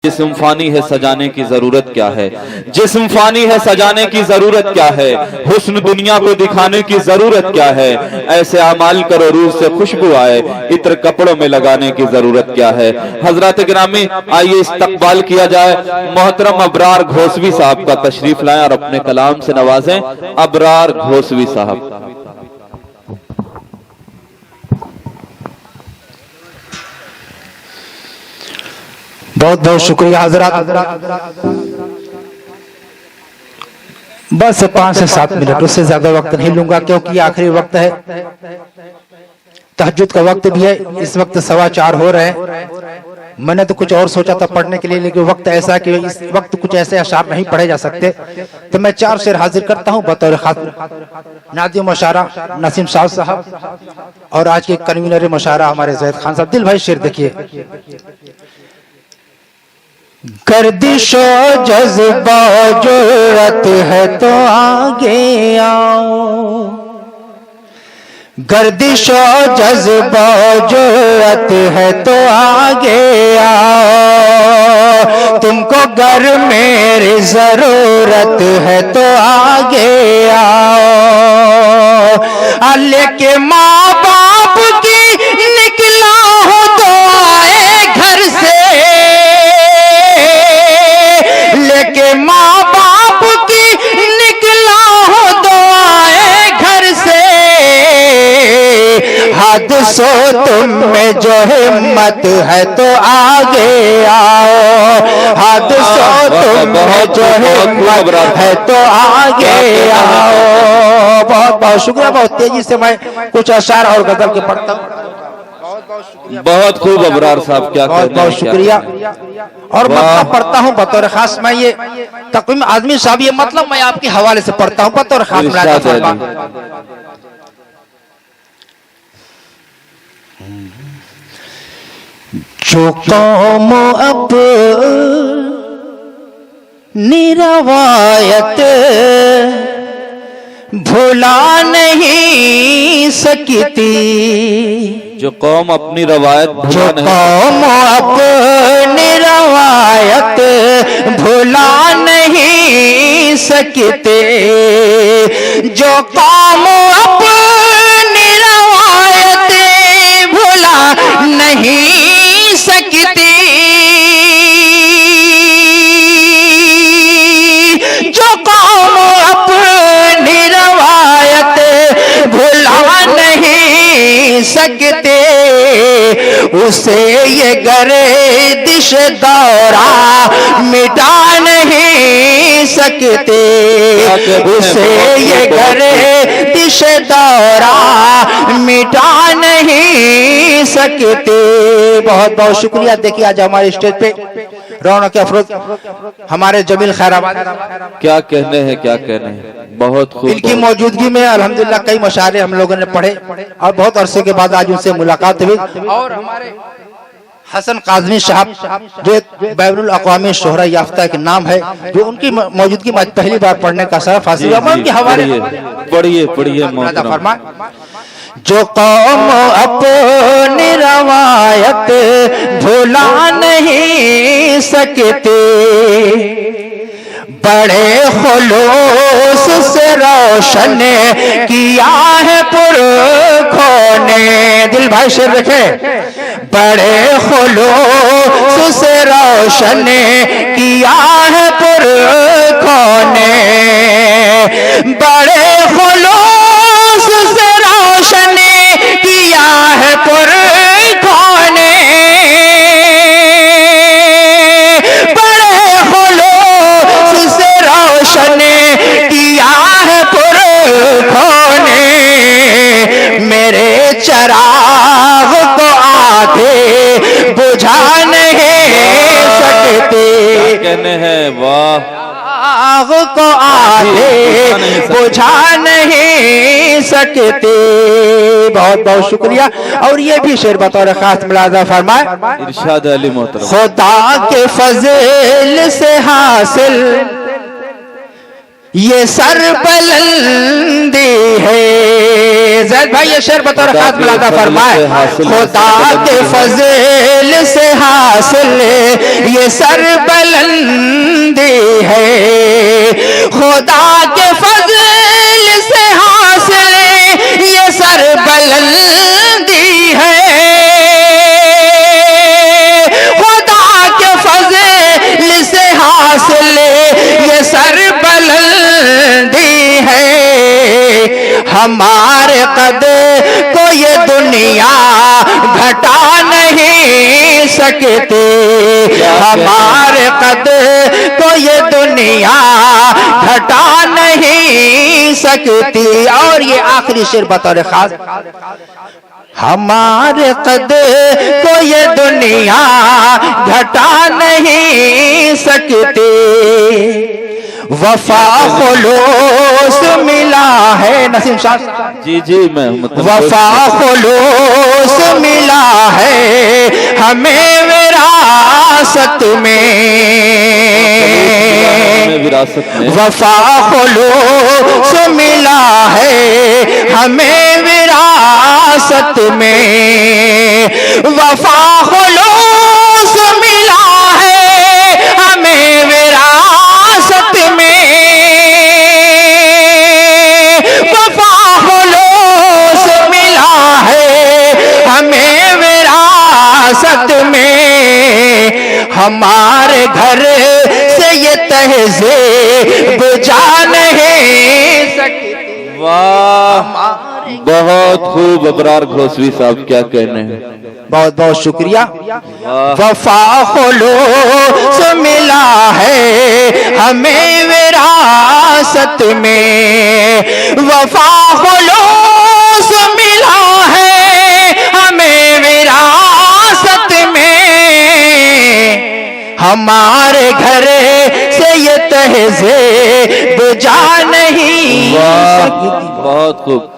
जिस्म फानी है सजाने की जरूरत क्या है, जिस्म फानी है सजाने की जरूरत क्या है, हुस्न दुनिया को दिखाने की जरूरत क्या है। ऐसे अमाल करो रूह से खुशबू आए, इत्र कपड़ों में लगाने की जरूरत क्या है। हजरत गिरामी आइए इस्तकबाल किया जाए, मोहतरम अबरार घोसवी साहब का तशरीफ लाएं और अपने कलाम से नवाजें। अबरार घोसवी साहब। बहुत बहुत शुक्रिया हजरत। बस 5 से 7 मिनट, उससे ज्यादा वक्त नहीं लूंगा क्योंकि आखिरी वक्त है, तहज्जुद का वक्त भी है। इस वक्त 4:15 हो रहे हैं। मैंने तो कुछ और सोचा था पढ़ने के लिए, लेकिन वक्त ऐसा कि इस वक्त कुछ ऐसे अशार नहीं पढ़े जा सकते, तो मैं 4 शेर हाजिर करता हूं बतौर खास नादिम मुशारा नसीम साहब और आज के कन्वीनर मुशारा हमारे ज़ैद खान साहब। दिल भाई शेर देखिए। गर्दिशो जज्बा जुर्रत है तो आगे आओ, गर्दिशो जज्बा जुर्रत है तो आगे आओ, तुमको घर मेरी जरूरत है तो आगे आओ। लेके माँ बाप की निकला हो तो आए घर से, लेके माँ बाप की निकला हो तो आए घर से। हद सो तुम में जो हिम्मत है तो आगे आओ, हद सो तुम में जो हिम्मत है तो आगे आओ। बहुत बहुत शुक्रिया। बहुत तेजी से मैं कुछ अशार और गजल के पढ़ता हूँ। बहुत खूब अबरार साहब, क्या बहुत बहुत शुक्रिया। और मतलब पढ़ता हूँ बतौर खास, मैं ये तक़वीम आज़मी साहब, ये मतलब मैं आपके हवाले से पढ़ता हूँ बतौर खास। जो कौम अपनी रवायत भुला नहीं सकती, जो कौम अपनी रवायत जो कौम अपनी रवायत भुला नहीं सकते, जो कौम अपनी रवायत भुला नहीं सकती, जो कौम अपनी रवायत भुला नहीं सकते, उसे ये गर्दिश दौरा मिटा नहीं सकते, उसे ये गर्दिश दौरा मिटा नहीं सकते। बहुत बहुत शुक्रिया। देखिए आज हमारे स्टेज पे रौनक अफरोज हमारे जमील खैराबाद, क्या कहने हैं, क्या कहने हैं। बहुत खूब। इनकी मौजूदगी में अल्हम्दुलिल्लाह कई मशारे हम लोगों ने पढ़े और बहुत अरसे के बाद आज उनसे मुलाकात हुई। और हमारे हसन काज़मी साहब जो बैनुल अक़वामी शोहरा याफ्ता के नाम है, जो उनकी मौजूदगी में पहली बार पढ़ने का शरफ हासिल हुआ। उनके हवाले पढ़िए पढ़िए। जो कौम अपनी रवायत भुला नहीं सकते, बड़े खुलूस से रोशन किया है पुरखों ने। दिल भाई शेर रखे। बड़े खुलूस से रोशन किया है पुरखों ने, बड़े खुलूस से रोशन किया है पुरखों ने, बड़े खुलूस से रोशन किया है पुरखों ने। मेरे चराग को आधे बुझा नहीं सकते, कहने हैं वाह, आग को आधे बुझा नहीं सकते। बहुत बहुत शुक्रिया। और ये भी शेर बतौर खास मुलाजा फरमाए। इरशाद अली मोहतरम। खुदा के फज़ल से हासिल ये सरबलंदी है। जैद भाई ये शेर बतौर खास मुलादा फरमाए, खुदा के फजल से हासिल ये सरबुलंदी है, खुदा के फजल से हासिल ये सरबुलंदी है, खुदा के फजल से हासिल ये सरबुलंदी है। हमारे कद को ये दुनिया घटा नहीं सकती, हमारे कद को ये दुनिया घटा नहीं सकती। और ये आखिरी शेर बतौर खास, हमारे कद को ये दुनिया घटा नहीं सकती, वफा खुलूस मिला है। नसीम शाह जी जी मैं वफा खुलूस मिला है हमें विरासत में, वफा खुलूस मिला है हमें विरासत में, वफा खुलूस मिला है हमें विरासत में, वफा खुलूस मिला है हमें विरासत में। हमारे घर से ये तहज़ीब जा नहीं सकती। वाह, बहुत खूब अबरार घोसवी साहब, क्या कहने हैं। बहुत बहुत शुक्रिया। वफा खुलूस मिला है हमें विरासत में, वफा खुलूस मिला है हमें विरासत में। हमारे घर से ये तहज़ीब जा नहीं सकती। बहुत खूब।